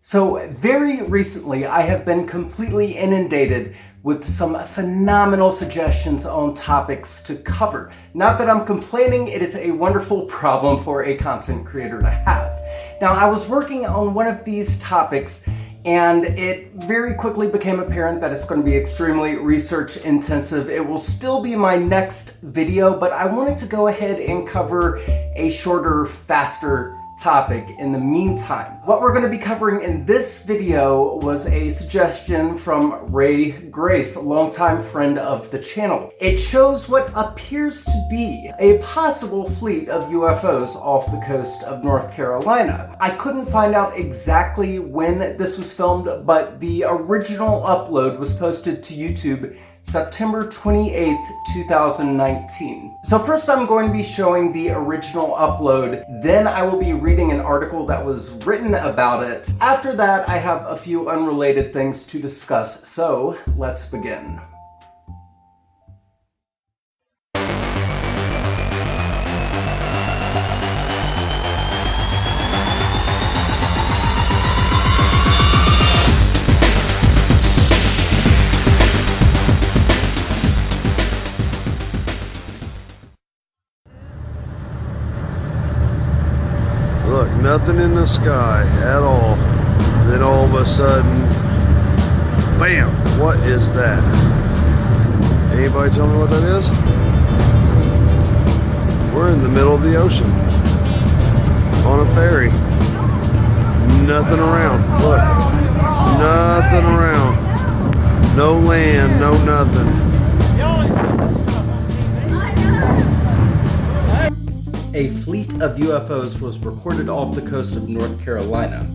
So very recently, I have been completely inundated with some phenomenal suggestions on topics to cover. Not that I'm complaining, it is a wonderful problem for a content creator to have. Now, I was working on one of these topics and it very quickly became apparent that it's going to be extremely research intensive. It will still be my next video, but I wanted to go ahead and cover a shorter, faster topic in the meantime. What we're going to be covering in this video was a suggestion from Ray Grace, a longtime friend of the channel. It shows what appears to be a possible fleet of UFOs off the coast of North Carolina. I couldn't find out exactly when this was filmed, but the original upload was posted to YouTube September 28th, 2019. So first I'm going to be showing the original upload, then I will be reading an article that was written about it. After that, I have a few unrelated things to discuss, so let's begin. Look, nothing in the sky at all. Then all of a sudden, bam! What is that? Anybody tell me what that is? We're in the middle of the ocean on a ferry. Nothing around. Look, nothing around. No land, no nothing. A fleet of UFOs was reported off the coast of North Carolina.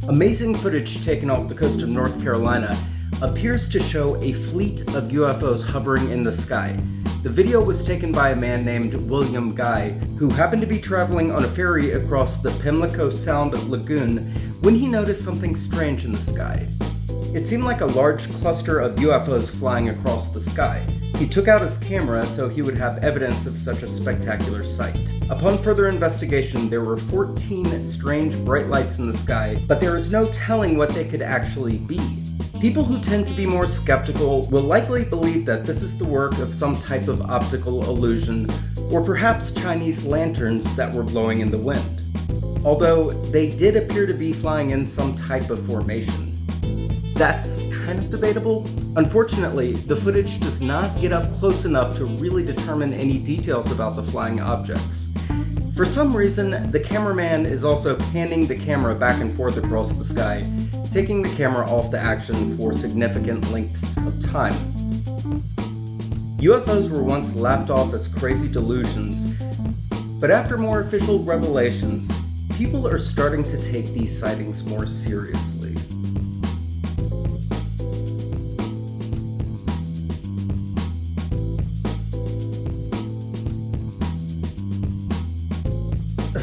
Amazing footage taken off the coast of North Carolina appears to show a fleet of UFOs hovering in the sky. The video was taken by a man named William Guy, who happened to be traveling on a ferry across the Pamlico Sound Lagoon when he noticed something strange in the sky. It seemed like a large cluster of UFOs flying across the sky. He took out his camera so he would have evidence of such a spectacular sight. Upon further investigation, there were 14 strange bright lights in the sky, but there is no telling what they could actually be. People who tend to be more skeptical will likely believe that this is the work of some type of optical illusion, or perhaps Chinese lanterns that were blowing in the wind. Although they did appear to be flying in some type of formation. That's kind of debatable. Unfortunately, the footage does not get up close enough to really determine any details about the flying objects. For some reason, the cameraman is also panning the camera back and forth across the sky, taking the camera off the action for significant lengths of time. UFOs were once laughed off as crazy delusions, but after more official revelations, people are starting to take these sightings more seriously.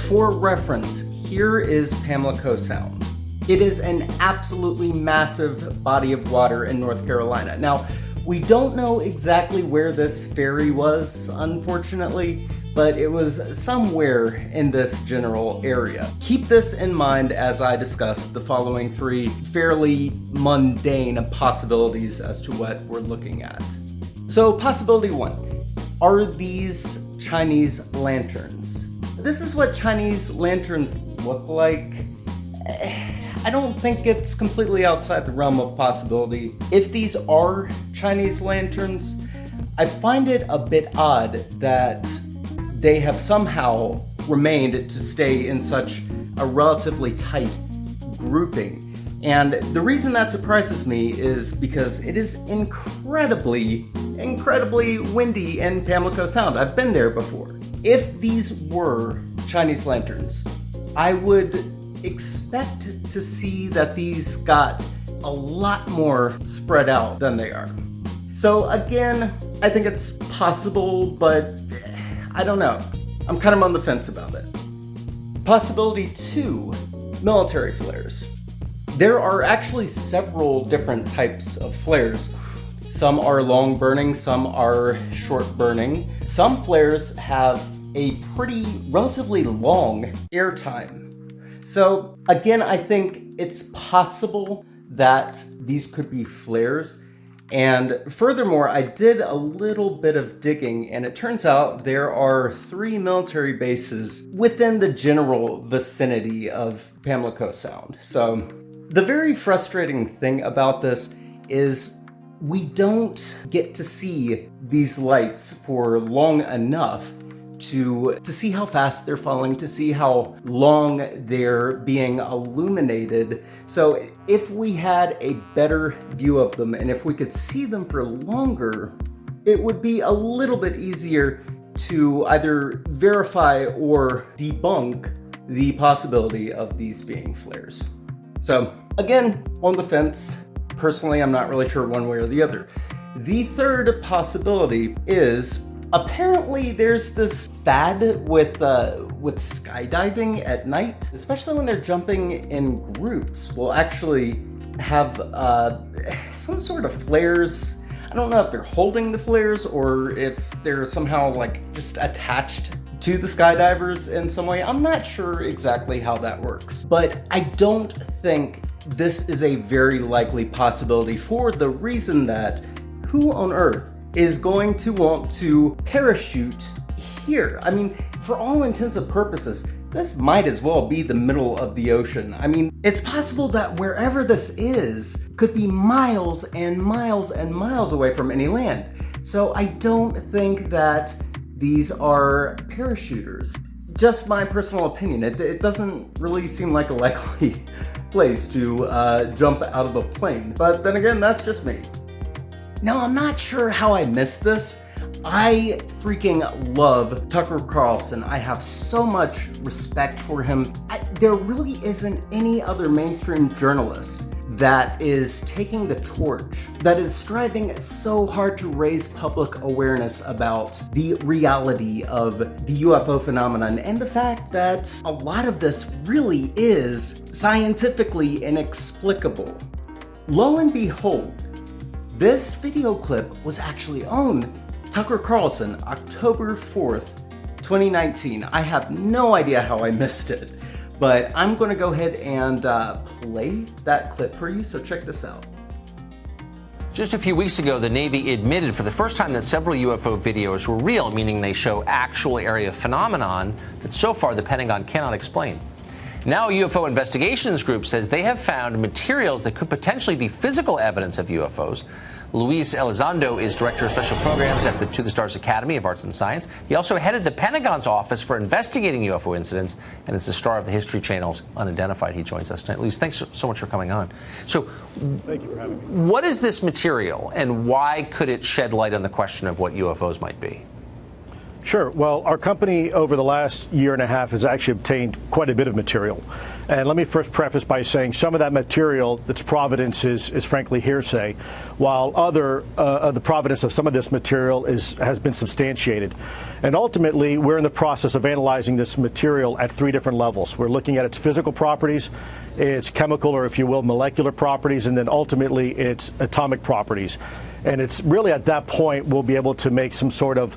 For reference, here is Pamlico Sound. It is an absolutely massive body of water in North Carolina. Now, we don't know exactly where this ferry was, unfortunately, but it was somewhere in this general area. Keep this in mind as I discuss the following three fairly mundane possibilities as to what we're looking at. So, possibility one, are these Chinese lanterns? This is what Chinese lanterns look like. I don't think it's completely outside the realm of possibility. If these are Chinese lanterns, I find it a bit odd that they have somehow remained to stay in such a relatively tight grouping. And the reason that surprises me is because it is incredibly windy in Pamlico Sound. I've been there before. If these were Chinese lanterns, I would expect to see that these got a lot more spread out than they are. So again, I think it's possible, but I don't know. I'm kind of on the fence about it. Possibility two, military flares. There are actually several different types of flares. Some are long burning, some are short burning. Some flares have a relatively long airtime. So again, I think it's possible that these could be flares. And furthermore, I did a little bit of digging, and it turns out there are 3 military bases within the general vicinity of Pamlico Sound. So the very frustrating thing about this is we don't get to see these lights for long enough to see how fast they're falling, to see how long they're being illuminated. So if we had a better view of them, and if we could see them for longer, it would be a little bit easier to either verify or debunk the possibility of these being flares. So again, on the fence. Personally, I'm not really sure one way or the other. The third possibility is apparently there's this fad with skydiving at night, especially when they're jumping in groups. We'll actually have some sort of flares. I don't know if they're holding the flares or if they're somehow like just attached to the skydivers in some way. I'm not sure exactly how that works, but I don't think this is a very likely possibility for the reason that who on earth is going to want to parachute here? I mean, for all intents and purposes, this might as well be the middle of the ocean. I mean, it's possible that wherever this is could be miles and miles and miles away from any land. So I don't think that these are parachuters. Just my personal opinion. It doesn't really seem like a likely place to jump out of a plane. But then again, that's just me. Now, I'm not sure how I missed this. I freaking love Tucker Carlson. I have so much respect for him. There really isn't any other mainstream journalist that is taking the torch, that is striving so hard to raise public awareness about the reality of the UFO phenomenon and the fact that a lot of this really is scientifically inexplicable. Lo and behold, this video clip was actually on Tucker Carlson, October 4th, 2019. I have no idea how I missed it, but I'm going to go ahead and play that clip for you, so check this out. Just a few weeks ago, the Navy admitted for the first time that several UFO videos were real, meaning they show actual area phenomenon that so far the Pentagon cannot explain. Now, a UFO investigations group says they have found materials that could potentially be physical evidence of UFOs. Luis Elizondo is Director of Special Programs at the To the Stars Academy of Arts and Science. He also headed the Pentagon's Office for Investigating UFO Incidents, and is the star of the History Channel's Unidentified. He joins us tonight. Luis, thanks so much for coming on. So, thank you for having me. What is this material, and why could it shed light on the question of what UFOs might be? Sure. Well, our company over the last year and a half has actually obtained quite a bit of material. And let me first preface by saying some of that material, that's provenance, is frankly hearsay, while the provenance of some of this material has been substantiated. And ultimately, we're in the process of analyzing this material at 3 different levels. We're looking at its physical properties, its chemical, or if you will, molecular properties, and then ultimately its atomic properties. And it's really at that point we'll be able to make some sort of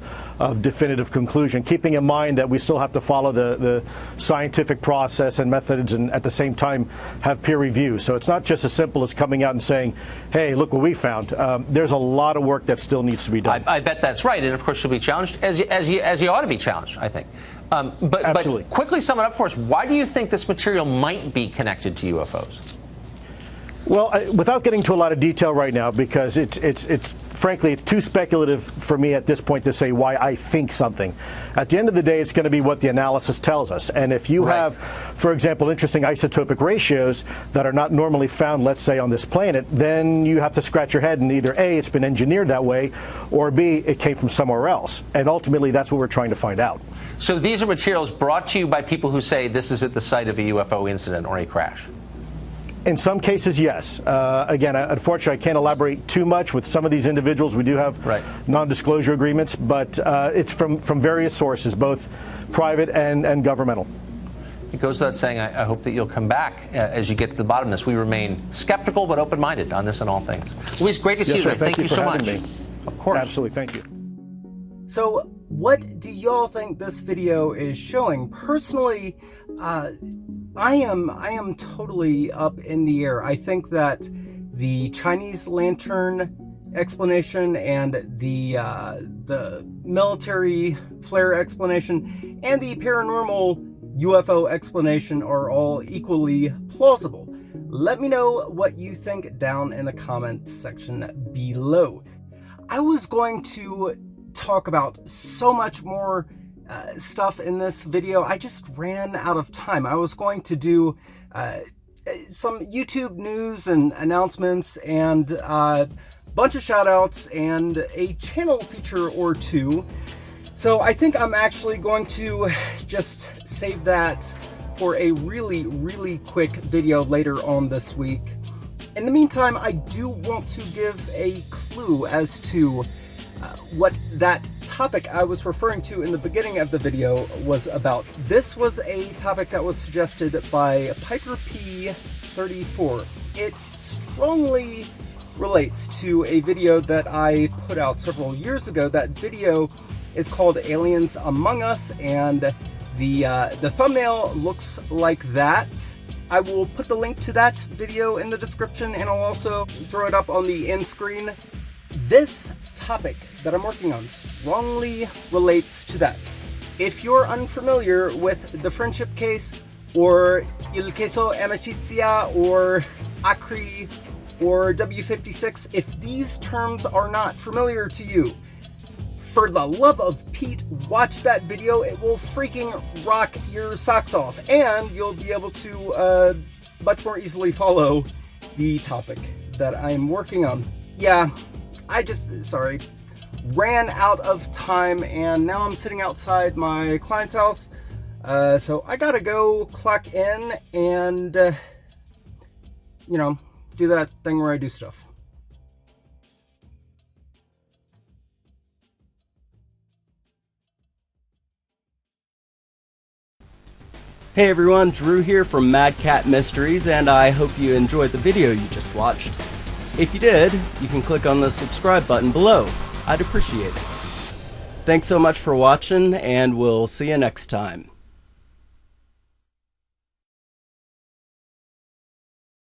definitive conclusion, keeping in mind that we still have to follow the scientific process and methods, and at the same time have peer review. So it's not just as simple as coming out and saying, hey, look what we found. There's a lot of work that still needs to be done. I bet that's right, and of course you'll be challenged, as you ought to be challenged, I think. But quickly sum it up for us. Why do you think this material might be connected to UFOs? Well, without getting into a lot of detail right now, because frankly, it's too speculative for me at this point to say why I think something. At the end of the day, it's going to be what the analysis tells us. And if you have, for example, interesting isotopic ratios that are not normally found, let's say, on this planet, then you have to scratch your head and either A, it's been engineered that way, or B, it came from somewhere else. And ultimately, that's what we're trying to find out. So these are materials brought to you by people who say this is at the site of a UFO incident or a crash? In some cases, yes. Again, unfortunately, I can't elaborate too much with some of these individuals. We do have non-disclosure agreements, but it's from various sources, both private and governmental. It goes without saying, I hope that you'll come back as you get to the bottom of this. We remain skeptical but open-minded on this and all things. Luis, great to see you today. Thank you so much. Of course. Absolutely. Thank you. So what do y'all think this video is showing? Personally, I am totally up in the air. I think that the Chinese lantern explanation and the military flare explanation and the paranormal UFO explanation are all equally plausible. Let me know what you think down in the comment section below. I was going to talk about so much more stuff in this video. I just ran out of time. I was going to do some YouTube news and announcements and bunch of shout outs and a channel feature or two. So I think I'm actually going to just save that for a really quick video later on this week. In the meantime, I do want to give a clue as to what that topic I was referring to in the beginning of the video was about. This was a topic that was suggested by Piper P34. It strongly relates to a video that I put out several years ago. That video is called Aliens Among Us, and the thumbnail looks like that. I will put the link to that video in the description, and I'll also throw it up on the end screen. This topic that I'm working on strongly relates to that. If you're unfamiliar with the friendship case, or Il Queso Amicizia, or Acri, or W56, if these terms are not familiar to you, for the love of Pete, watch that video. It will freaking rock your socks off, and you'll be able to much more easily follow the topic that I'm working on. Yeah, I just, sorry, ran out of time, and now I'm sitting outside my client's house, so I gotta go clock in and, you know, do that thing where I do stuff. Hey everyone, Drew here from Mad Cat Mysteries, and I hope you enjoyed the video you just watched. If you did, you can click on the subscribe button below. I'd appreciate it. Thanks so much for watching, and we'll see you next time.